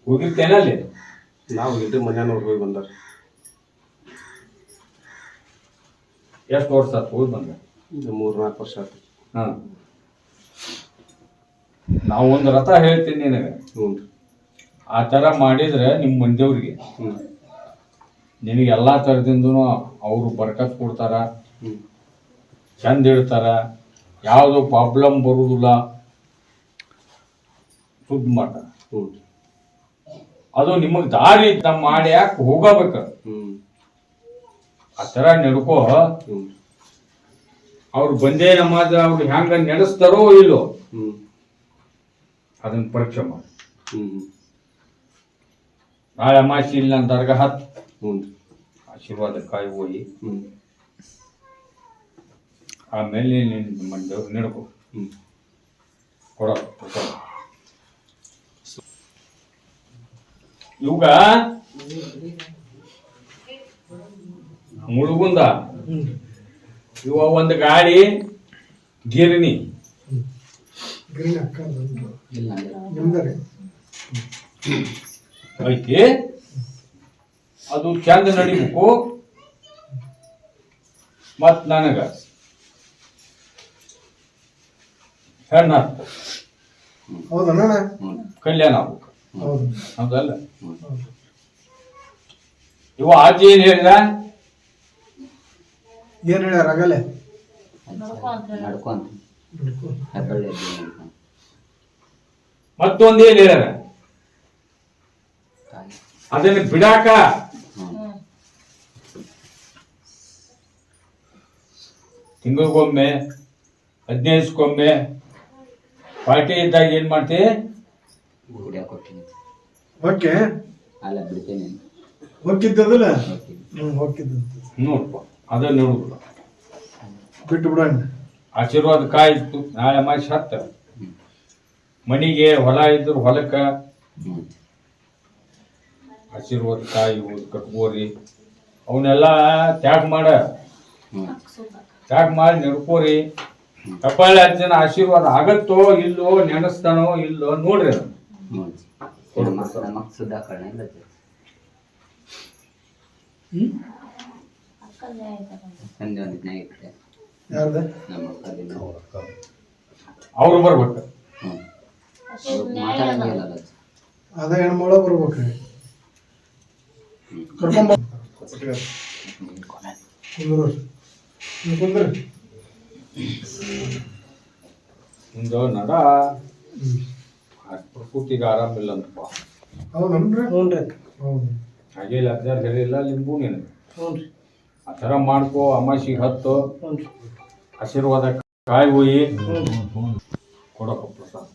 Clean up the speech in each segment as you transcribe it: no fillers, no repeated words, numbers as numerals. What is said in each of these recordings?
ಹೋಗಿರ್ತೇನೆ ಅಲ್ಲಿ ನಾವು ಹೋಗಿದ್ರಿ ಮಧ್ಯಾಹ್ನ ಹೋಗಿ ಬಂದಾರ. ಎಷ್ಟು ವರ್ಷ ಆತು ಹೋಗಿ ಬಂದ? 3-4 ವರ್ಷ ಆಯ್ತು. ಹಾಂ, ನಾವು ಒಂದು ರಥ ಹೇಳ್ತೀನಿ ನಿನಗೆ. ಹ್ಞೂ. ಆ ಥರ ಮಾಡಿದ್ರೆ ನಿಮ್ಮ ಮಂದಿಯವ್ರಿಗೆ ನಿನಗೆ ಎಲ್ಲ ಥರದಿಂದನೂ ಅವರು ಬರ್ಕತ್ ಕೊಡ್ತಾರ, ಚಂದ ಇಡ್ತಾರ, ಯಾವುದು ಪ್ರಾಬ್ಲಮ್ ಬರುವುದಿಲ್ಲ, ಸುದ್ದಿ ಮಾಡ್ತಾರ. ಅದು ನಿಮಗೆ ದಾರಿ ಮಾಡಿ ಯಾಕೆ ಹೋಗಬೇಕು, ಆ ಥರ ನಡ್ಕೋ. ಅವ್ರು ಬಂದೇ ನಮಾಜ್ ಅವ್ರು ಹೆಂಗ ನಡೆಸ್ತಾರೋ ಇಲ್ಲೋ ಅದನ್ನ ಪರೀಕ್ಷೆ ಮಾಡಿ. ನಾಳೆ ಅಮಾಸಿ ಇಲ್ಲ ದರ್ಗಾ ಹತ್ತು ಆಶೀರ್ವಾದ ಕಾಯಿ ಹೋಗಿ ಆಮೇಲೆ ನಿನ್ನ ಮಂದಿಯವ್ರು ನಡ್ಕೋ ಕೊಡ. ಇವಾಗ ಮುಳುಗುಂದ ಇವ ಒಂದು ಗಾಡಿ ಗಿರಣಿ ಐತಿ, ಅದು ಚಂದ ನಡಿಬೇಕು. ಮತ್ ನನಗ ಹೆಣ್ಣ ಕಲ್ಯಾಣ ಆಗ್ಬೇಕು, ಹೌದಲ್ಲ? ಇವ ಅಜ್ಜಿ ಏನ್ ಹೇಳಿದ? ಏನ್ ಹೇಳ್ಯಾರ ಆಗಲೇ? ಮತ್ತೊಂದು ಏನ್ ಹೇಳ್ಯಾರ? ಅದನ್ನ ಬಿಡಾಕ ತಿಂಗಳಿಗೊಮ್ಮೆ 15 ಪಾರ್ಟಿ ಇದ್ದಾಗ ಏನ್ ಮಾಡ್ತಿ? ಓಕೆ ಹೋಗಿದ್ದಲ್ಲ ನೋಡ್ಪ, ಅದ ನೋಡುದಿಲ್ಲ, ಬಿಟ್ಟು ಬಿಡೋಣ. ಆಶೀರ್ವಾದ ಕಾಯಿತ್ತು. ನಾಳೆ ಮಾಸಿ 10 ಮನಿಗೆ ಹೊಲ ಇದ್ರು ಹೊಲಕ್ಕ ಆಶೀರ್ವಾದ ಕಾಯಿ ಕಟ್ಕೋರಿ, ಅವನ್ನೆಲ್ಲ ತ್ಯಾಗ ಮಾಡಿ ನಡ್ಕೋರಿ. ಕಪಾಳಿ ಅಜ್ಜನ ಆಶೀರ್ವಾದ ಆಗತ್ತೋ ಇಲ್ಲೋ, ನೆನೆಸ್ತಾನೋ ಇಲ್ಲೋ ನೋಡ್ರಿ. ಅವ್ರು ಬರ್ಬೇಕು, ಅದ ಹೆಣ್ಮಳ ಬರ್ಬೇಕ್ರಿ. ಕರ್ಕೊಂಡ್ ಕುಂದ್ರಿ ಮುಂದೆ ನಡ ಪ್ರಕೃತಿಗೆ ಆರಾಮಿಲ್ಲ ಅಂತಪ್ಪ. ಹೌದನ್ರಿ? ಹ್ಞೂನ್ರಿ. ಹೌದು. ಹಾಗೆ ಅಜ್ಜಾರ್ ಹೇಳಿಲ್ಲ ಲಿಂಬು ನೀನು ಹ್ಞೂನ್ರಿ. ಆ ಥರ ಮಾಡ್ಕೋ. ಅಮಾಸಿಗೆ 10 ಆಶೀರ್ವಾದ ಕಾಯಿ ಹೋಯಿ ಕೊಡಪ್ಪ ಪ್ರಸಾದ.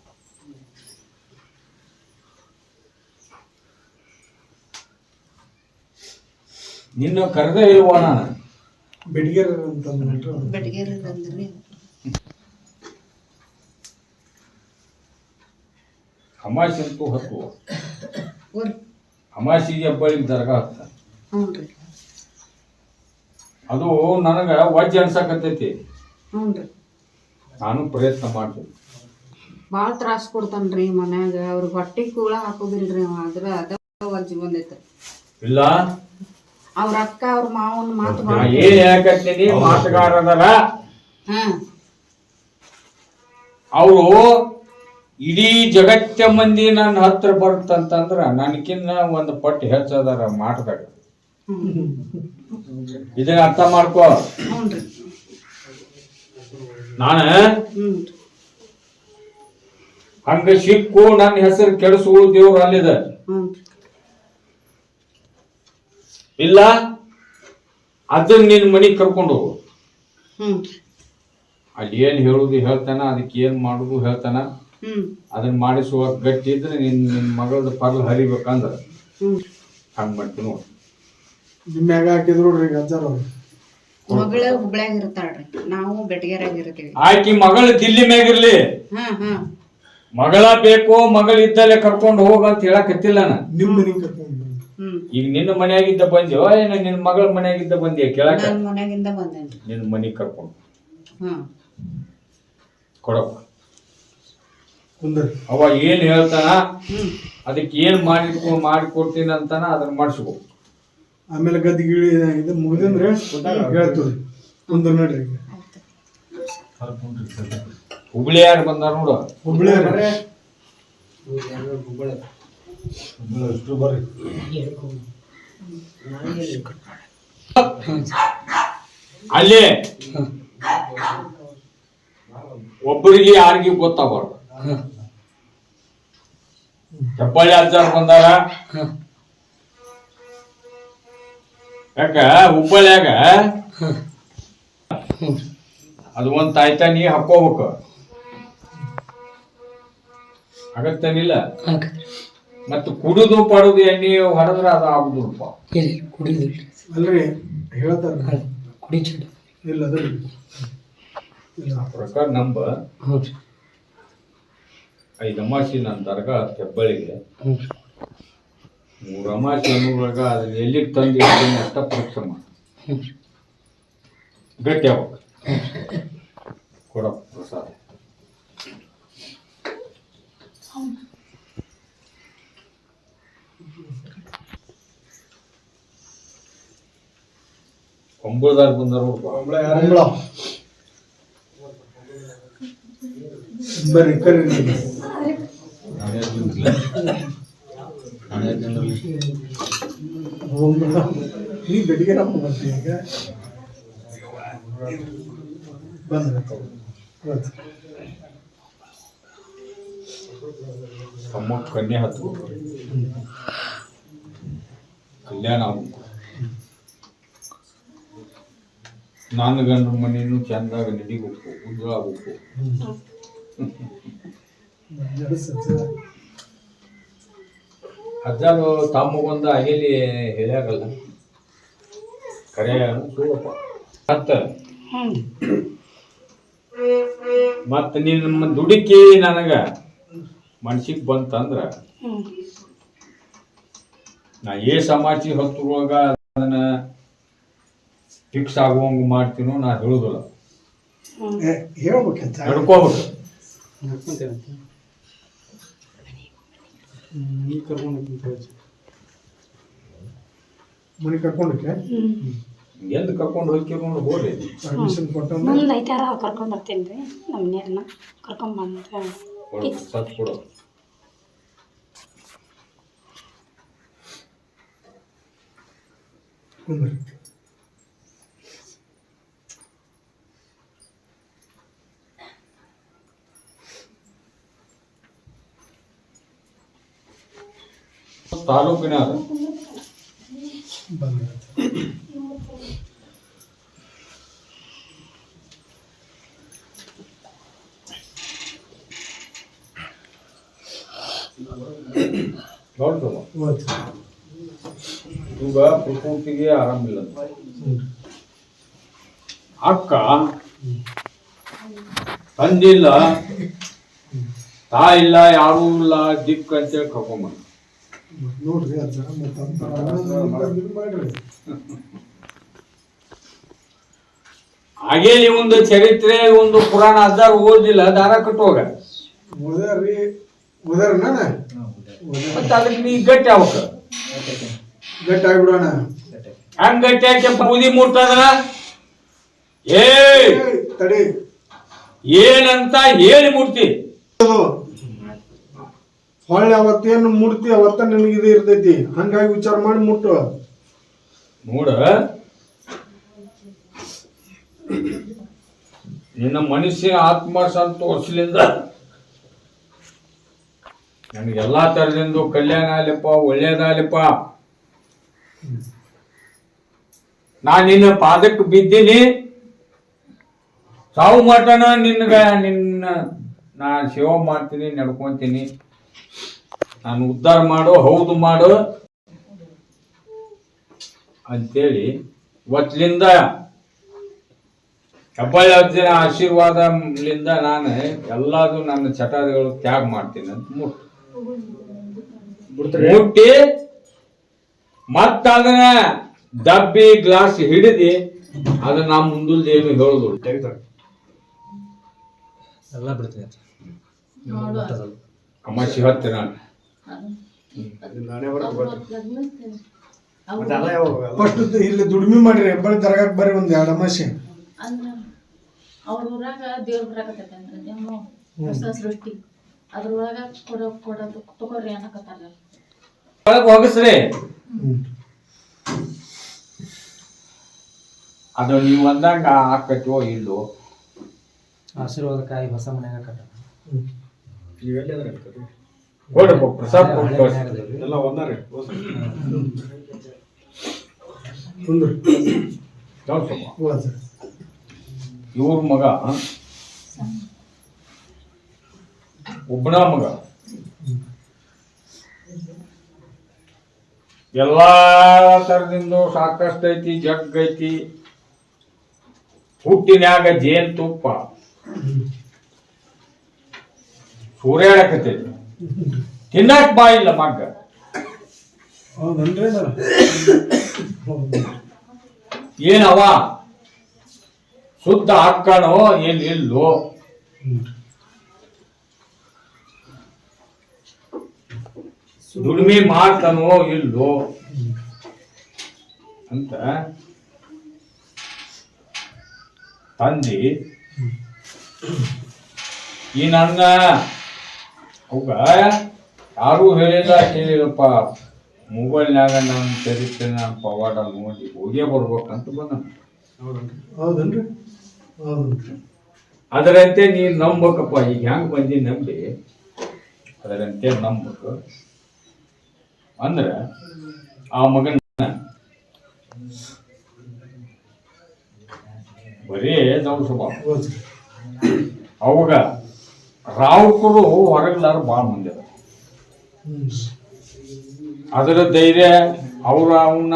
ನಿನ್ನ ಕರೆದೇ ಇಲ್ವಾ ನಾನು? ಬೆಡ್ಗೇರ್ ಅಂತಂದ್ರಿ. ಅಮಾಸಿ ಅಂತೂ 10, ಅಮಾಸಿಗೆ ಹಬ್ಬಳಿಗೆ ದರ್ಗಾ 10. ಅದು ನನಗ ವಜ್ಜ ಅನ್ಸಕತ್ತೈತಿ. ನಾನು ಪ್ರಯತ್ನ ಮಾಡ್ತೀನಿ. ಭಾಳ ತ್ರಾಸ ಕೊಡ್ತಾನ್ರಿ ಮನ್ಯಾಗ. ಅವ್ರ ಹೊಟ್ಟಿ ಕೂಳ ಹಾಕೋದಿಲ್ರಿ ಆದ್ರ ಅದ ವಜ್ಜ ಬಂದೈತಿ. ಇಲ್ಲ ಅವ್ರ ಅಕ್ಕ ಅವ್ರ ಮಾವನ ಮಾತು ಏನ್ ಹೇಳಕತ್ತೀನಿ, ಮಾತುಗಾರದರ ಅವರು ಇಡೀ ಜಗತ್ತ ಮಂದಿ ನನ್ನ ಹತ್ರ ಬರ್ತಂತಂದ್ರ ನನಕಿನ್ನ ಒಂದು ಪಟ್ಟು ಹೆಚ್ಚದಾರ ಮಾಟದಾಗ. ಇದನ್ನ ಅರ್ಥ ಮಾಡ್ಕೋ. ನಾನ ಹಂಗ ಸಿಕ್ಕು ನನ್ನ ಹೆಸರು ಕೆಡಿಸುವ ದೇವ್ರು ಅಲ್ಲಿದ ಇಲ್ಲ. ಅದನ್ನ ನಿನ್ ಮನಿಗ್ ಕರ್ಕೊಂಡು ಹೋಗು. ಅಲ್ಲಿ ಏನ್ ಹೇಳುದು ಹೇಳ್ತಾನ, ಅದಕ್ಕೆ ಏನ್ ಮಾಡುದು ಹೇಳ್ತಾನ. ಅದನ್ನ ಮಾಡಿಸುವ ಗಟ್ಟಿ ಇದ್ರೆ ನಿನ್ ಮಗಳದ ಪರ್ಲ್ ಹರಿಬೇಕಂದ್ರ ಹಂಗ್ ಮಾಡ್ತೀನಿ ನೋಡಿ. ನಿಮ್ಮ್ಯಾಗ ಹಾಕಿದ್ರು ನೋಡ್ರಿ ಅಜ್ಜಾರ. ಮಗಳ ಹುಬ್ಳ್ಯಾಗ ಇರ್ತಾಳ್ರಿ, ನಾವು ಬೆಟಗೇರಾಗ ಇರ್ತೀವಿ. ಆಕಿ ಮಗಳು ದಿಲ್ಲಿ ಮ್ಯಾಗಿರ್ಲಿ, ಮಗಳ ಬೇಕು, ಮಗಳ ಇದ್ದಲ್ಲೇ ಕರ್ಕೊಂಡು ಹೋಗಂತ ಹೇಳಕತ್ತಿಲ್ಲ ನಾ. ನಿಮ್ ಮನಿಗ್ ಕರ್ಕೊಂಡು ಈಗ ನಿನ್ನ ಮನ್ಯಾಗಿದ್ದ ಬಂದ್ಯೋ ಏನ ನಿನ್ನ ಮಗಳ ಮನ್ಯಾಗಿದ್ದ ಬಂದ್ಯಾ ಕೇಳಕ? ಮನ್ಯಾಗಿಂದ ಬಂದೇನ್ರಿ. ನಿನ್ನ ಮನಿಗ್ ಕರ್ಕೊಂಡು ಕೊಡಪ್ಪ. ಕುಂದ್ರಿ. ಅವ ಏನ್ ಹೇಳ್ತಾನ ಅದಕ್ಕೆ ಏನ್ ಮಾಡಿಕೊಡ್ತೀನಿ ಅಂತಾನ ಅದನ್ನ ಮಾಡಿಸ್ಕೊ. ಆಮೇಲೆ ಗದ್ದೆ ಗಿಳಿ ಇದು ಮುಗಿದಂದ್ರೆ ಹೇಳ್ತೀವಿ. ಕುಂದ್ರ ನೋಡ್ರಿ. ಹುಬ್ಳಿ ಯಾರು ಬಂದಾರ ನೋಡು. ಹುಬ್ಳಿ ಅಲ್ಲಿ ಒಬ್ಬರಿಗೆ ಯಾರಿಗೆ ಗೊತ್ತಾಗಬಾರ್ದು. ಹೆಬ್ಬಳ್ಳಿ ಅಜ್ಜಾರ್ ಬಂದಾರ. ಯಾಕ ಹುಬ್ಬಳ್ಳಿಯಾಗ ಅದು ಒಂದ್ ತಾಯ್ತಾನಿ ಹಾಕೋಬೇಕು. ಆಗತ್ತನಿಲ್ಲ. ಮತ್ತ ಕುಡುದು ಪಡುದು ಎಣ್ಣೆ ಹೊಡೆದ್ರ ಅದು ಆಗುದಿಲ್ಲಪ್ಪ. ಅಲ್ರಿ ಹೇಳ್ತಾರ ಕುಡಿ ಚಂದ ಇಲ್ಲ ಅದ್ರಿ ಇಲ್ಲ ಪ್ರಕಾರ ನಂಬ 5 ಅಮಾಸಿ ನನ್ನ ದರ್ಗಾ ಹೆಬ್ಬಳ್ಳಿಗೆ 3 ಅಮಾಸಿ ಅನ್ನೋದ್ರಾಗ ಅದನ್ನ ಎಲ್ಲಿ ತಂದು ಅಷ್ಟ ಪರೀಕ್ಷೆ ಮಾಡಿ ಗಟ್ಟಿ ಆಗ್ಬೇಕು. ಕೊಡ ಪ್ರಸಾದ. ಕೊಂಬಳದಾರ ಬಂದಾರ ಬರ್ರಿ ಕರಿ ನೀ ಬೆಳಿಗ್ಗೆ ನಾವು ಬರ್ತೀವಿ ಈಗ ಬಂದ್ರೆ ತಮ್ಮ ಕನ್ಯೆ ಹತ್ತು ಕಲ್ಯಾಣ ಆಗ್ಬೇಕು. ನನ್ನ ಗಂಡ ಮನೇನು ಚಂದಾಗ ನಡಿಬೇಕು, ಉದ್ರ ಆಗ್ಬೇಕು. ಅಜ್ಜಾರು ತಮ್ಮಗೊಂದ ಅಗೇಲಿ ಹೇಳ್ಯಾರಲ್ಲ ಕರೆ ಸುಳ್ಳಪ್ಪ. ಮತ್ತ ನಿನ್ನ ದುಡುಕಿ ನನಗ ಮನ್ಸಿಗೆ ಬಂತಂದ್ರ ನಾ ಸಮಾಜಿ ಹತ್ತುವಾಗ ಅದನ್ನ ಫಿಕ್ಸ್ ಆಗುವಂಗ ಮಾಡ್ತೀನೋ ನಾ ಹೇಳುದಿಲ್ಲ. ಹೇಳ್ಬೇಕಂತ ನಡ್ಕೋಬೇಕು. ಮನೆ ಕರ್ಕೊಂಡಕ್ಕೆ ಎಲ್ಲಿ ಕರ್ಕೊಂಡು ಹೋಗ್ತೀವಿ ನೋಡಿ ಹೋಗ್ರಿ. ಪರ್ಮಿಷನ್ ಕೊಟ್ಟಂದ್ರೆ ಮುಂದೆ ಐತಾರ ಕರ್ಕೊಂಡ್ ಬರ್ತೀನಿ ರೀ ನಮ್ಮ ಮನೆಯವ್ರನ್ನ ಕರ್ಕೊಂಡ್ ಬಂದ ಸತ್ ಕೊಡು. ಕುಂದ್ರಿ ತಾಲೂಕಿನ ಬಂದ್ರೆ ನೋಡ್ತವ ಈಗ ಪ್ರಕೃತಿಗೆ ಆರಾಮಿಲ್ಲ. ಅಕ್ಕ ತಂದಿಲ್ಲ, ತಾಯಿಲ್ಲ, ಯಾರೂ ಇಲ್ಲ, ದಿಕ್ಕ ಅಂತೇಳಿ ಕರ್ಕೊಂಬ. ನೋಡ್ರಿ ಅಜ್ಜ ಮಾಡ್ರಿ ಹಾಗೇಲಿ ಒಂದು ಚರಿತ್ರೆ ಒಂದು ಪುರಾಣ ಅಜ್ಜಾರ ಓದಿಲ್ಲ ದಾರ ಕಟ್ಟುವಾಗ ಓದಾರ್ರಿ ಓದಾರ ನಾನ ಮತ್ತೆ ಅದಕ್ಕೆ ನೀ ಗಟ್ಟಿ ಆಗ್ಬೇಕ. ಗಟ್ಟಿ ಆಗ್ಬಿಡೋಣ. ಹಂಗ ಗಟ್ಟಿ ಹಾಕಿ ಬೂದಿ ಮುಟ್ಟದ್ರ ಏ ತಡಿ ಏನಂತ ಹೇಳಿ ಮುಟ್ತಿ. ಹೊಳ್ಳಿ ಅವತ್ತೇನು ಮುಡ್ತಿ ಅವತ್ತ ನಿನಗೆ ಇದು ಇರ್ತೈತಿ. ಹಂಗಾಗಿ ವಿಚಾರ ಮಾಡಿ ಮುಟ್ಟು. ನೋಡ ನಿನ್ನ ಮನುಷ್ಯನ ಆತ್ಮ ಸಂತೋಷಲಿಂದ ನನಗೆಲ್ಲಾ ತರದಿಂದ ಕಲ್ಯಾಣ ಆಗ್ಲಿಪ್ಪ, ಒಳ್ಳೇದಾಗ್ಲಿಪ್ಪ. ನಾ ನಿನ್ನ ಪಾದಕ್ಕೆ ಬಿದ್ದೀನಿ. ಸಾವು ಮಟನ ನಿನ್ನ ನಾ ಸೇವೆ ಮಾಡ್ತೀನಿ, ನಡ್ಕೊಂತೀನಿ. ನಾನು ಉದ್ಧಾರ ಮಾಡು, ಹೌದು ಮಾಡು ಅಂತೇಳಿ ಇವತ್ತಿನಿಂದ ಹೆಬ್ಬಳ್ಳಿ ಅಜ್ಜನ ಆಶೀರ್ವಾದಲಿಂದ ನಾನು ಎಲ್ಲಾದು ನನ್ನ ಚಟಗಳು ತ್ಯಾಗ ಮಾಡ್ತೀನಿ ಅಂತ ಮುಟ್ಟಿ ಮತ್ತ ಅದನ್ನ ಡಬ್ಬಿ ಗ್ಲಾಸ್ ಹಿಡಿದಿ ಅದನ್ನ ನಾ ಮುಂದಲ್ದ ಏನು ಹೇಳುದು ಎಲ್ಲ ಬಿಡ್ತೀನಿ. ಅಮಾಸಿ ಹತ್ತಿರ ಫಸ್ಟ್ ಇಲ್ಲಿ ದುಡಿಮೆ ಮಾಡ್ರಿ ಹೆಬ್ಬಾಳಿ ದರ್ಗಾಕ್ ಬರ್ರಿ ಒಂದ್ 2 ಅಮಾಸೆ ಅಂದ್ರ ಅವ್ರ ಊರಾಗ ದೇವ್ರ ಬರಾಕತ್ತೈತಂದ್ರ ನಮ್ಮ ಹೊಸ ಸೃಷ್ಟಿ ಅದ್ರೊಳಗ ಕೊಡೋದು ತಗೋರಿ ಅನ್ನಕತ್ತಾರ ಒಳಗ್ ಹೋಗಸ್ರಿ ಅದು ನೀವು ಅಂದಂಗ ಆಕೈತೋ ಇಲ್ಲೋ ಆಶೀರ್ವಾದಕ್ಕಾಗಿ ಹೊಸ ಮನ್ಯಾಗ ಕಟ್ಟ ಕೊಡಪ್ಪ ಪ್ರಸಾದ್ ಕೊಟ್ಟು ಎಲ್ಲ ಒಂದಾರೆ ಇವ್ರ ಮಗ ಒಬ್ಬನ ಮಗ ಎಲ್ಲಾ ತರದಿಂದ ಸಾಕಷ್ಟು ಐತಿ ಜಗ್ ಐತಿ ಹುಟ್ಟಿನ್ಯಾಗ ಜೇನ್ ತುಪ್ಪ ಸೂರ್ಯಾಡಕತ್ತೈತಿ ತಿನ್ನಕ್ ಬಾ ಇಲ್ಲ ಮಗ್ಗ ಹೌದನ್ರಿ ಏನವ ಶುದ್ಧ ಹಾಕಣೋ ಏನ್ ಇಲ್ಲೋ ದುಡಿಮೆ ಮಾಡ್ತಾನೋ ಇಲ್ಲೋ ಅಂತ ತಂದಿ ಈ ನನ್ನ ಅವಾಗ ಯಾರು ಹೇಳಿಲ್ಲ ಕೇಳಿಲ್ಲಪ್ಪ ಮೊಬೈಲ್ನಾಗ ನಾನು ಚರಿತ್ರೆ ನಾನು ಪವಾಡ ನೋಡಿ ಹೋಗೇ ಬರ್ಬೇಕಂತ ಬಂದ ಹೌದನ್ರಿ ಹೌದನ್ರಿ ಅದರಂತೆ ನೀನ್ ನಂಬಕಪ್ಪ ಈಗ ಹೆಂಗ್ ಬಂದಿ ನಂಬಿ ಅದರಂತೆ ನಂಬಕ ಅಂದ್ರ ಆ ಮಗನ ಬರೇ ದೌಸಬ ಅವಾಗ ರಾವುಕರು ಹೊರಗ್ಲಾರ ಬಾಳ ಮಂದಿ ಅದ ಅದರ ಧೈರ್ಯ ಅವ್ರ ಅವನ್ನ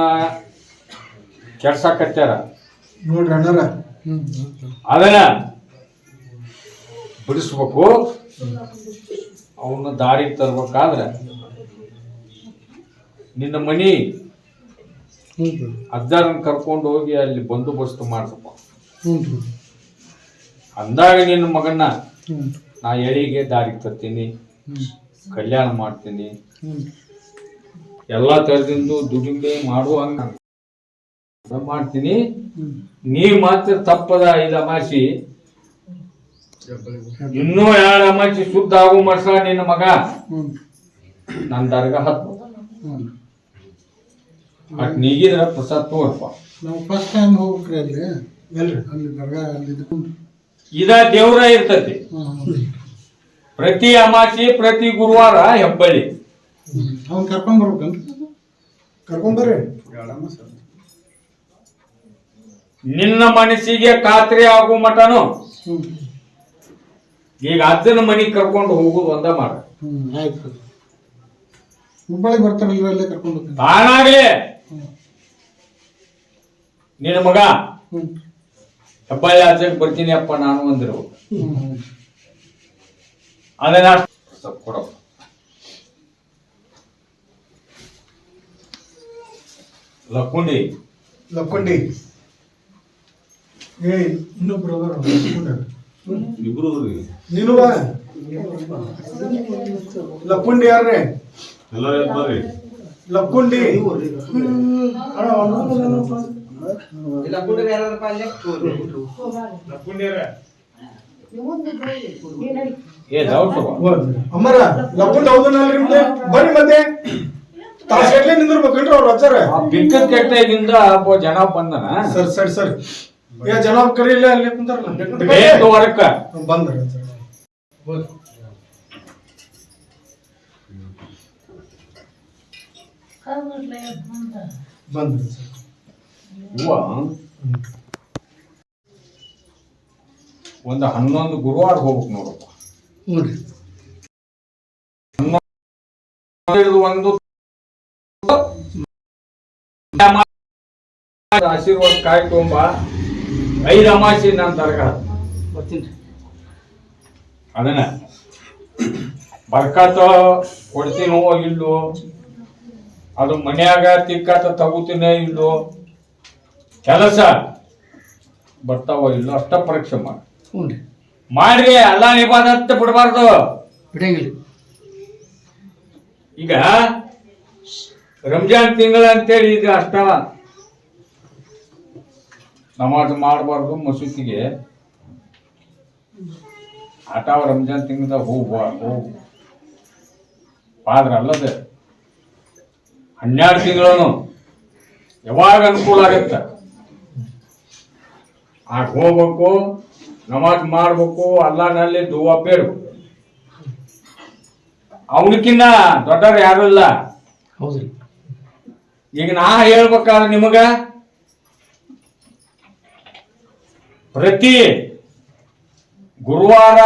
ಕೆಡ್ಸಾಕತ್ಯಾರ ನೋಡ್ರಿ ಅಣ್ಣಾರ ಅದನ್ನ ಬಿಡಿಸ್ಬೇಕು ಅವನ್ನ ದಾರಿಗೆ ತರ್ಬೇಕಾದ್ರೆ ನಿನ್ನ ಮನಿ ಅಜ್ಜಾರನ್ನ ಕರ್ಕೊಂಡು ಹೋಗಿ ಅಲ್ಲಿ ಬಂದೋಬಸ್ತ್ ಮಾಡ್ಸಪ್ಪ ಅಂದಾಗ ನಿನ್ನ ಮಗನ್ನ ನಾ ಎಳಿಗೆ ದಾರಿಗೆ ತರ್ತೀನಿ ಕಲ್ಯಾಣ ಮಾಡ್ತೀನಿ ಎಲ್ಲಾ ತರದಿಂದ ದುಡಿಮೆ ಮಾಡುವಂಗ ಮಾಡ್ತೀನಿ ನೀ ಮಾತ್ರ ತಪ್ಪದ 5 ಅಮಾಸಿ ಇನ್ನೂ 2 ಅಮಾಸಿ ಶುದ್ಧ ಆಗೋ ಮರ್ಸ ನಿನ್ನ ಮಗ ನನ್ನ ದರ್ಗ ಹತ್ತು ಅಟ್ ನೀಗಿದ್ರ ಪ್ರಸಾದ್ ತೋರ್ಪ ನಾವು ಫಸ್ಟ್ ಟೈಮ್ ಹೋಗ್ಬೇಕ್ರಿ ಅಲ್ಲಿ ಎಲ್ರಿ ಅಲ್ಲಿ ದರ್ಗಾ ಅಲ್ಲಿ ಇದ ದೇವ್ರ ಇರ್ತತಿ ಪ್ರತಿ ಅಮಾಸಿ ಪ್ರತಿ ಗುರುವಾರ ಹೆಬ್ಬಳ್ಳಿ ಅವ್ನ ಕರ್ಕೊಂಡ್ ಬರ್ಬೇಕನ್ರಿ ಕರ್ಕೊಂಡ್ ಬರ್ರಿ ನಿನ್ನ ಮನಸ್ಸಿಗೆ ಖಾತ್ರಿ ಆಗೋ ಮಟನು ಈಗ ಅಜ್ಜನ ಮನಿಗೆ ಕರ್ಕೊಂಡು ಹೋಗುದು ಒಂದ ಮಾಡ ಆಯ್ತು ಹುಬ್ಬಳ್ಳಿಗೆ ಬರ್ತಾರಲ್ರಿ ಅಲ್ಲೇ ಕರ್ಕೊಂಡು ಹೋಗ್ತೀನಿ ತಾನಾಗ್ಲಿ ನಿನ್ನ ಮಗ ಹೆಬ್ಬಳ್ಳಿ ಅಜ್ಜಕ್ಕೆ ಬರ್ತೀನಿ ಅಪ್ಪ ನಾನು ಅಂದಿರು ಅದನ್ನ ಕೊಡಪ್ಪ ಲಕ್ಕುಂಡಿ ಲಕ್ಕೊಂಡಿ ಏ ಇನ್ನೊಬ್ರು ಇಬ್ರು ನೀನು ಬಾ ಲಕ್ಕೊಂಡಿ ಯಾರ್ರಿ ಲಕ್ಕೊಂಡಿ ಅಮ್ಮರ ಲಕ್ಕೊಂಡಿ ಹೌದನಲ್ರಿ ನಿಮ್ದೆ ಬರ್ರಿ ಮತ್ತೆ ತಾಸೆಟ್ಲೆ ನಿಂದಿರ್ಬೇಕನ್ರಿ ಅವ್ರ ಅಜ್ಜಾರ ಬಿಕ್ಕದ ಕೆಟ್ಟದಿಂದ ಒಬ್ಬ ಜನ ಬಂದನ ಸರಿ ಸರಿ ಸರಿ ಏ ಜನ ಕರಿ ಇಲ್ಲ ಅಲ್ಲಿ ಕುಂತಾರಲ್ಲ ಹೊರಕ್ಕ ಬಂದ್ರಿ ಬಂದ್ರಿ ಇವ ಒಂದು 11 ಗುರುವಾರ ಹೋಗ್ಬೇಕು ನೋಡಪ್ಪ ಒಂದು ಆಶೀರ್ವಾದ ಕಾಯಿ ತೊಂಬ 5 ಅಮಾಸಿ ನಾನು ದರ್ಗ ಬರ್ತೀನಿ ಅದನ್ನ ಬರ್ಕಾತ ಕೊಡ್ತೀನೋ ಇಲ್ಲೋ ಅದು ಮನ್ಯಾಗ ತಿಕ್ಕಾತ ತಗೋತೀನೋ ಇಲ್ಲೋ ಕೆಲಸ ಬರ್ತಾವೋ ಇಲ್ಲೋ ಅಷ್ಟ ಪರೀಕ್ಷೆ ಮಾಡ್ರಿ ಅಲ್ಲಾ ನಿಬಾದತ್ ಬಿಡಬಾರ್ದು ಬಿಡಂಗಿಲ್ಲ. ಈಗ ರಂಜಾನ್ ತಿಂಗಳ ಅಂತೇಳಿ ಇದು ಅಷ್ಟ ನಮಾಜ್ ಮಾಡಬಾರ್ದು ಮಸೂತಿಗೆ. ಆಟಾವ ರಂಜಾನ್ ತಿಂಗಳದಾಗ ಹೋಗು ಆದ್ರ ಅಲ್ಲದ 12 ತಿಂಗಳು ಯಾವಾಗ ಅನುಕೂಲ ಆಗತ್ತ ಆಗ ಹೋಗ್ಬೇಕು, ನಮಾಜ್ ಮಾಡ್ಬೇಕು, ಅಲ್ಲಾನಲ್ಲಿ ದುವಾ ಬೇಡ್ಬೇಕು. ಅವನಕ್ಕಿನ್ನ ದೊಡ್ಡವ್ರು ಯಾರು ಇಲ್ಲ. ಹೌದ್ರಿ. ಈಗ ನಾ ಹೇಳ್ಬೇಕಾದ್ರೆ ನಿಮಗ ಪ್ರತಿ ಗುರುವಾರ,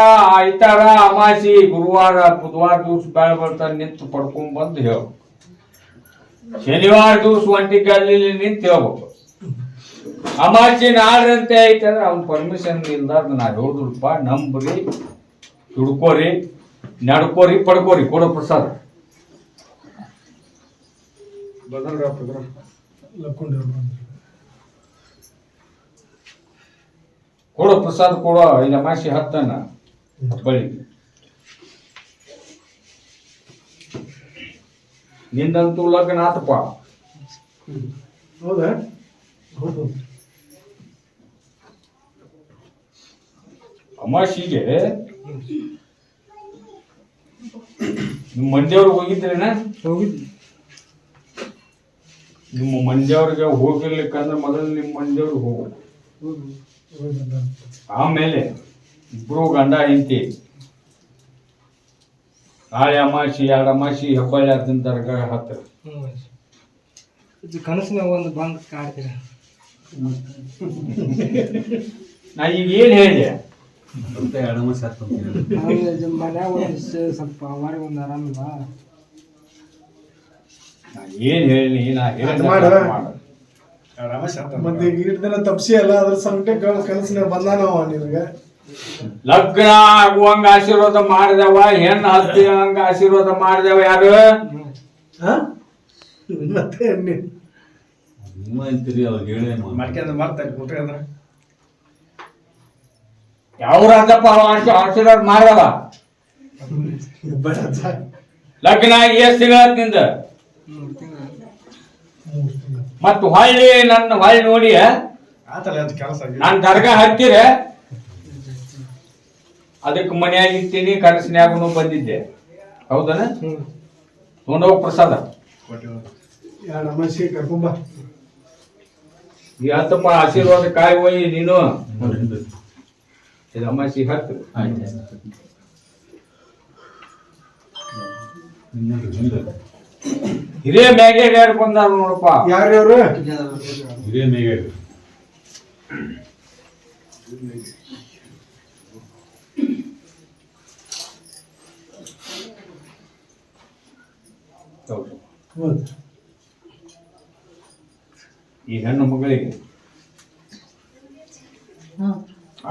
ಐತಾರ, ಅಮಾಸಿ, ಗುರುವಾರ, ಬುಧವಾರ ದಿವಸ ಬೆಳೆ ಬರ್ತಾರೆ ನಿಂತು ಪಡ್ಕೊಂಡ್ ಬಂದು ಹೇಳ್ಬೇಕು. ಶನಿವಾರ ದಿವಸ ಒಂಟಿಗಲ್ಲಿ ನಿಂತು ಹೇಳ್ಬೇಕು. ಅಮಾಸಿ ನಾಡ್ರಂತೆ ಐತಂದ್ರೆ ಅವ್ನ ಪರ್ಮಿಷನ್ ಇಲ್ದಾರ್ದ ನಾ ಹೇಳುದಿಲ್ಪ. ನಂಬ್ರಿ, ತುಡ್ಕೋರಿ, ನಡ್ಕೋರಿ, ಪಡ್ಕೋರಿ. ಕೊಡೋ ಪ್ರಸಾದ ಕೊಡೋ ಪ್ರಸಾದ ಕೊಡೋ. ಇಲ್ಲ ಅಮಾಸಿ ಹತ್ತನ ಬಳಿ ನಿಂದಂತೂ ಲಗ್ನ ಆತಪ್ಪ. ಹೌದಾ? ಅಮಾಸಿಗೆ ನಿಮ್ಮ ಮಂದಿಯವ್ರಿಗೆ ಹೋಗಿದ್ರೇನ? ಹೋಗಿದ್ವಿ. ನಿಮ್ಮ ಮಂದಿಯವ್ರಿಗೆ ಹೋಗಿರ್ಲಿಕ್ಕಂದ್ರೆ ಮೊದಲು ನಿಮ್ಮ ಮಂದಿಯವ್ರಿಗೆ ಹೋಗು. ಆಮೇಲೆ ಇಬ್ರು ಗಂಡ ಹೆಂಡತಿ ನಾಳೆ ಅಮಾಸಿ 2 ಅಮಾಸಿ ಹೆಬ್ಬಳ್ಳಿ ತಿಂತಾರ ಹತ್ತಿರ. ಇದು ಕನಸಿನ ಒಂದು ಬಂದ್ ಕಾಡ್ತೀರ. ನಾ ಈಗ ಏನ್ ಹೇಳಿದೆ? ಮನ್ಯಾಗ ಸ್ವಲ್ಪ ಅವಾರಿಗೆ ಒಂದು ಆರಾಮಿಲ್ಲ. ನಾ ಏನ್ ಹೇಳಿ ನಾ ಮತ್ತೆ ಈಗ ದಿನ ತಪ್ಸಿ ಅಲ್ಲ ಅದ್ರ ಸಂಕಟ ಕನಸಿನ ಬಂದಾನವ ನಿನಗೆ. ಲಗ್ನ ಆಗುವಂಗ ಆಶೀರ್ವಾದ ಮಾಡಿದವ, ಹೆಣ್ಣು ಹತ್ತಿ ಹಂಗ ಆಶೀರ್ವಾದ ಮಾಡಿದವ ಯಾರು? ಮತ್ತೆ ಯಾವ್ರಂತಪ್ಪ ಆಶೀರ್ವಾದ ಮಾಡಿದವ? ಲಗ್ನ ಆಗಿ ಎಷ್ಟು ತಿಂಗಳ ನಿಂದ? ಮತ್ತ ಹೊಳ್ಳಿ ನನ್ನ ಹೊಳ್ಳಿ ನೋಡಿ ನಾನು ದರ್ಗಾ ಹತ್ತಿರ ಅದಕ್ಕೆ ಮನೆಯಾಗಿರ್ತೀನಿ, ಕನಸಿನ್ಯಾಗೂ ಬಂದಿದ್ದೆ. ಹೌದನ? ತೊಗೊಂಡೋಗ ಪ್ರಸಾದ. ಕರ್ಕೊಂಬ. ಈ ಹತ್ತಪ್ಪ ಆಶೀರ್ವಾದ ಕಾಯಿ ಹೋಯಿ ನೀನು. ಇದು ಅಮಾಸಿ ಹತ್ತು. ಹಿರಿಯ ಮ್ಯಾಗೆ ಯಾರು ಬಂದಾರ ನೋಡಪ್ಪ. ಯಾರ್ಯಾರು? ಹಿರಿಯ ಮ್ಯಾಗೆ ಈ ಹೆಣ್ಣು ಮಗಳಿಗೆ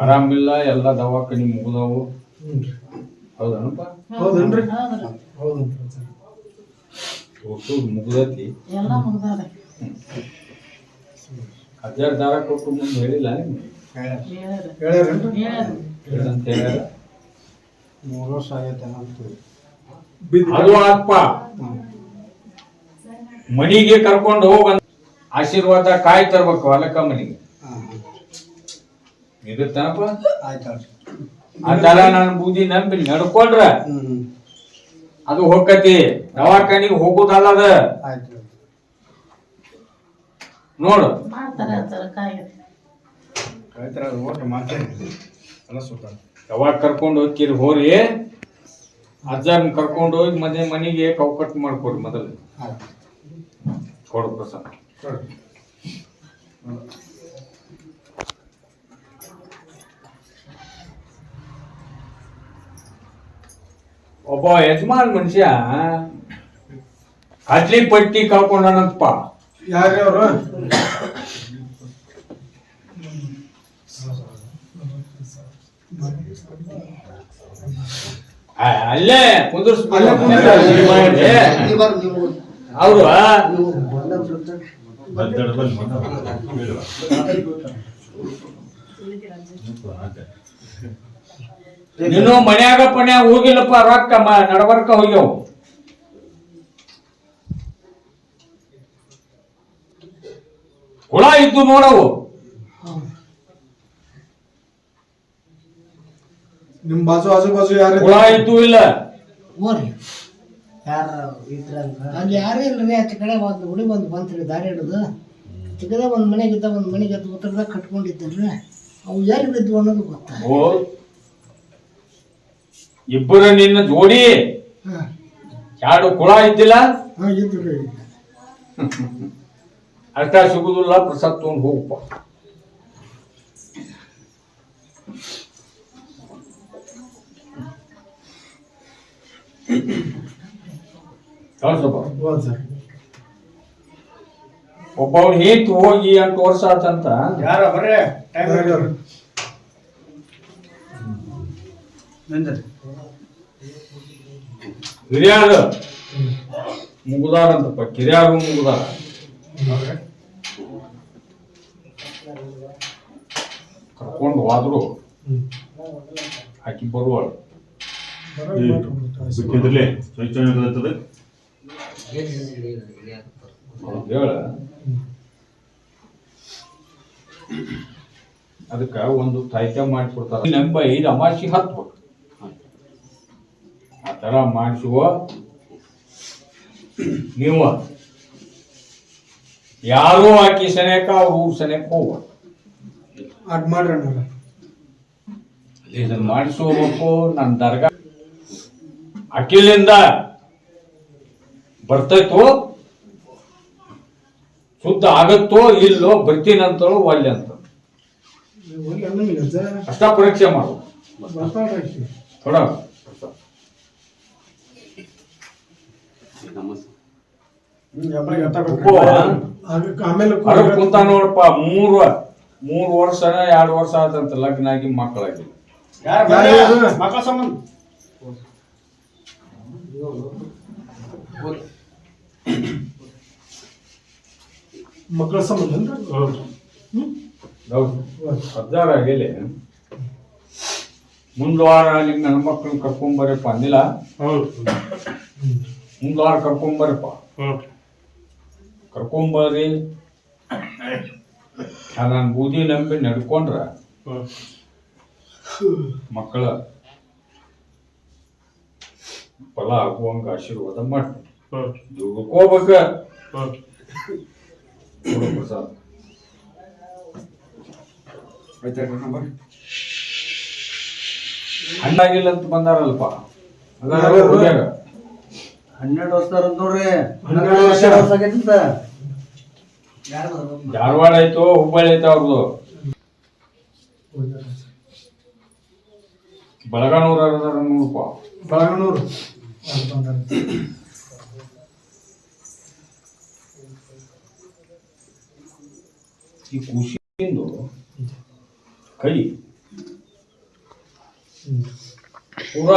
ಆರಾಮಿಲ್ಲ, ಎಲ್ಲ ದವಾಖಾನಿ ಮುಗಿದವು. ಹೌದನಪ್ಪ? ಹೌದನ್ರಿ? ಮುಗ್ದತಿ. ಹಜಾರ್ ದಾರ ಕೊಟ್ಟು ಮುಂದೆ ಹೇಳಿಲ್ಲ ನಿಮ್ಗೆ? ಹೇಳಂತ ಹೇಳ್ಯಾರ. 3 ವರ್ಷ ಆಗೈತೆ. ಅದು ಆತ್ಪ ಮನಿಗೆ ಕರ್ಕೊಂಡು ಹೋಗ ಆಶೀರ್ವಾದ ಕಾಯಿ ತರ್ಬೇಕು ಹೊಲಕ್ಕ ಮನಿಗೆ. ಇರುತ್ತನಪ್ಪ. ಆತರ ನಾನು ಬೂದಿ ನಂಬಿ ನಡ್ಕೊಂಡ್ರ ಅದು ಹೋಗತಿ. ದವಾಖಾನಿಗೆ ಹೋಗುದಲ್ಲದ ನೋಡು. ಯಾವಾಗ ಕರ್ಕೊಂಡು ಹೋಗ್ತೀರಿ ಹೋರಿ, ಅಜ್ಜನ್ ಕರ್ಕೊಂಡು ಹೋಗಿ ಮನೆಗೆ ಕೌಕಟ್ ಮಾಡ್ಕೊಡ್ರಿ. ಮೊದಲು ಕೊಡು ಪ್ರಸಾದ. ಒಬ್ಬ ಯಜಮಾನ್ ಮನುಷ್ಯ ಕಡ್ಲಿ ಪಟ್ಟಿ ಕಳ್ಕೊಂಡನಂತಪ್ಪ. ಯಾರ್ಯಾರು? ಅಲ್ಲೇ ಕುಂದರ್ಸ್ಬೇಕು. ಅವರು ನೀನು ಮನ್ಯಾಗ ಪನ್ಯಾಗ ಹೋಗಿಲ್ಲಪ್ಪ, ರೊಕ್ಕ ನಡಬರ್ಕ ಹೋಗ್ಯಾವ. ಹುಳ ಇದ್ದು ನೋಡವು. ನಿಮ್ ಬಾಜು ಆಜು ಬಾಜು ಯಾರು ಹುಳ ಇದ್ದು ಇಲ್ಲ. ಅಲ್ಲಿ ಯಾರೇ ಇಲ್ರಿ, ಆಚೆ ಕಡೆ ಒಂದು ಹುಡಿ ಬಂತ್ರಿ ದಾರಿ ಹಿಡಿದು ಚಿಕ್ಕದ ಒಂದು ಮನೆಗಿದ್ದ, ಒಂದು ಮನೆಗೆ ಉತ್ತರದಾಗ ಕಟ್ಕೊಂಡಿದ್ದಲ್ರಿ, ಅವು ಎಲ್ಲಿ ಬಿದ್ದು ಅನ್ನೋದು ಗೊತ್ತಾ. ಓ, ಇಬ್ಬರು ನಿನ್ನ ಜೋಡಿ ಎರಡು ಕುಳ ಇದ್ದಿಲ್ಲ, ಇದ್ರಿ. ಅಷ್ಟ ಸಿಗುದಿಲ್ಲ. ಪ್ರಸಾದ್ ತಗೊಂಡು ಹೋಗಪ್ಪ. ಒಬ್ಬವ್ನು ಹೇತು ಹೋಗಿ 8 ವರ್ಷ ಆತಂತ. ಯಾರ ಬರ್ರಿ, ಹಿರಿಯಾರು ಮುಗುದಾರಂತಪ್ಪ, ಕಿರಿಯಾರು ಮುಗುದಾರ. ಕರ್ಕೊಂಡು ಹೋದ್ರು ಆಕಿ ಬರುವಳು. ಹೇಳ ಅದಕ್ಕ ಒಂದು ತಾಯ್ತ ಮಾಡಿಕೊಡ್ತಾರ. ನಂಬ 5 ಅಮಾಸಿ ಹತ್ಬೇಕು, ಆ ತರ ಮಾಡಿಸುವ. ನೀವು ಯಾರು ಆಕಿ ಸನೇಕ ಅವ್ರ ಊರ್ ಸನೇಕ ಹೋಗ ಅದ್ ಮಾಡ್ರಿ ಇದನ್ನ ಮಾಡಿಸ್ಕೋಬೇಕು. ನನ್ನ ದರ್ಗಾ ಅಕ್ಕಿಲಿಂದ ಬರ್ತೈತೋ, ಶುದ್ಧ ಆಗತ್ತೋ ಇಲ್ಲೋ, ಬರ್ತೀನಂತಳು ಒಲ್ಲೆ ಅಂತ ಅಷ್ಟ ಪರೀಕ್ಷೆ ಮಾಡು. ಥೋಡ ಆಮೇಲೆ ಹೊರಗೆ ಕುಂತ ನೋಡಪ್ಪ. 3 ವರ್ಷನ 2 ವರ್ಷ ಆದಂತ ಲಗ್ನ ಆಗಿ ಮಕ್ಕಳಾಗಿ ಮಕ್ಕಳ ಸಂಬಂಧ ಮಕ್ಕಳ ಸಂಬಂಧ ಹದ್ದಾರ ಆಗಿಲ್ಲ. ಮುಂದ್ವಾರ ಅಲ್ಲಿ ನನ್ನ ಮಕ್ಕಳನ್ನ ಕರ್ಕೊಂಬರಪ್ಪ ಅಂದಿಲ್ಲ. ಮುಂದ್ವಾರ ಕರ್ಕೊಂಬರಪ್ಪ, ಕರ್ಕೊಂಬರ್ರಿ. ನಾನು ಬೂದಿ ನಂಬಿ ನಡ್ಕೊಂಡ್ರ ಮಕ್ಕಳ ಫಲ ಆಗುವಂಗ ಆಶೀರ್ವಾದ ಮಾಡ್ತೀನಿ. ದುಡ್ಕೋಬೇಕ ಪ್ರಸಾದ್. ಹಣ್ಣಾಗಿಲ್ಲ ಅಂತ ಬಂದಾರಲ್ಪ, 12 ವರ್ಷ ನೋಡ್ರಿ, 12 ವರ್ಷ ಆಗೈತಂತ. ಧಾರವಾಡ ಆಯ್ತು, ಹುಬ್ಬಳ್ಳಿ ಆಯ್ತು ಅವ್ರದ್ದು. ಬಳಗಾನೂರ ನೋಡಪ್ಪ, ಬಳಗನೂರು. ಈ ಖುಷಿಯಿಂದ ಕೈ ಪೂರ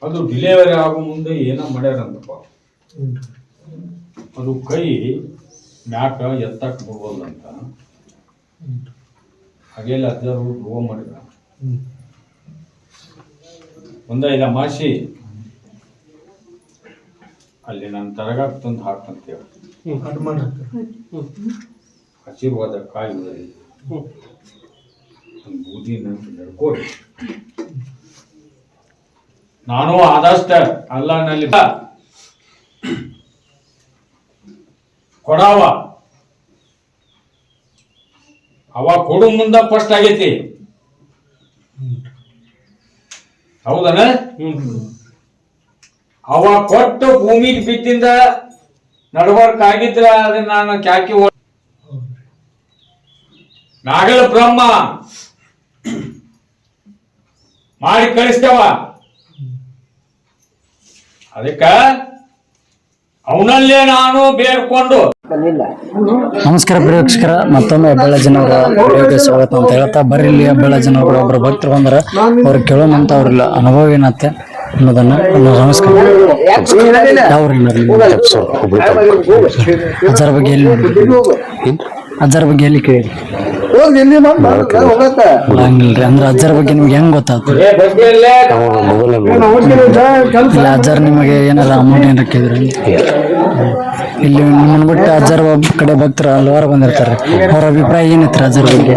ಅದು ಡಿಲಿವರಿ ಆಗೋ ಮುಂದೆ ಏನೋ ಮಾಡ್ಯಾರಂತಪ್ಪ. ಅದು ಕೈ ಮ್ಯಾಕ ಎತ್ತಕ್ಕೆ ಬಿಡ್ಬೋದಂತ ಹಾಗೆಲ್ಲ ಅಜ್ಜರು ಡ್ರೋ ಮಾಡಿದ. 1 ಅಮಾಸಿ ಅಲ್ಲಿ ನನ್ನ ತರಗಾಕ್ ತಂದು ಹಾಕಂತೇಳಿ ಆಶೀರ್ವಾದ ಕಾಯಿ ಬೂದಿ ನಡ್ಕೋರಿ. ನಾನು ಆದಷ್ಟ ಅಲ್ಲನಲ್ಲಿ ಕೊಡವ ಅವ ಕೊಡು ಮುಂದ ಫಸ್ಟ್ ಆಗೈತಿ. ಹೌದನ? ಅವ ಕೊಟ್ಟು ಭೂಮಿಗೆ ಬಿದ್ದಿಂದ ನಡವರ್ಕ್ ಆಗಿದ್ರ ಅದನ್ನ ನಾನು ಕ್ಯಾಕಿ ನಾಗಲ ಬ್ರಹ್ಮ ಮಾಡಿ ಕಳಿಸ್ತೇವ. ಅದಕ್ಕ ಅವನಲ್ಲೇ ನಾನು ಬೇಡ್ಕೊಂಡು. ನಮಸ್ಕಾರ ಪ್ರೇಕ್ಷಕರ, ಮತ್ತೊಮ್ಮೆ ಹೆಬ್ಬಾಳಜ್ಜನವರ ವಿಡಿಯೋಗೆ ಸ್ವಾಗತ ಅಂತ ಹೇಳ್ತಾ, ಬರ್ರಿ ಇಲ್ಲಿ ಹೆಬ್ಬಾಳಜ್ಜನವರು ಒಬ್ಬರು ಭಕ್ತರು ಬಂದ್ರೆ ಅವ್ರು ಕೇಳೋಣಂತ ಅವ್ರ ಅನುಭವ ಏನತ್ತೆ ಅನ್ನೋದನ್ನ. ನಮಸ್ಕಾರ. ಅಜ್ಜರ ಬಗ್ಗೆ ಎಲ್ಲಿ ಕೇಳಿ ಹಂಗಿಲ್ರಿ ಅಂದ್ರೆ ಅಜ್ಜರ ಬಗ್ಗೆ ನಿಮ್ಗೆ ಹೆಂಗ್ ಗೊತ್ತಾಗ್ತದೆ ಇಲ್ಲ ಅಜ್ಜರ್ ನಿಮಗೆ ಏನಾರ ಅಮೌಂಟ್ ಏನಾರ ಕೇಳಿದ್ರು ಇಲ್ಲಿ ನಿಮ್ಮನ್ನ ಬಿಟ್ಟು ಅಜ್ಜರ್ ಒಬ್ಬ ಕಡೆ ಭಕ್ತರು ಹಲವಾರು ಬಂದಿರ್ತಾರೆ ಅವ್ರ ಅಭಿಪ್ರಾಯ ಏನಿತ್ತು ಅಜ್ಜರ ಬಗ್ಗೆ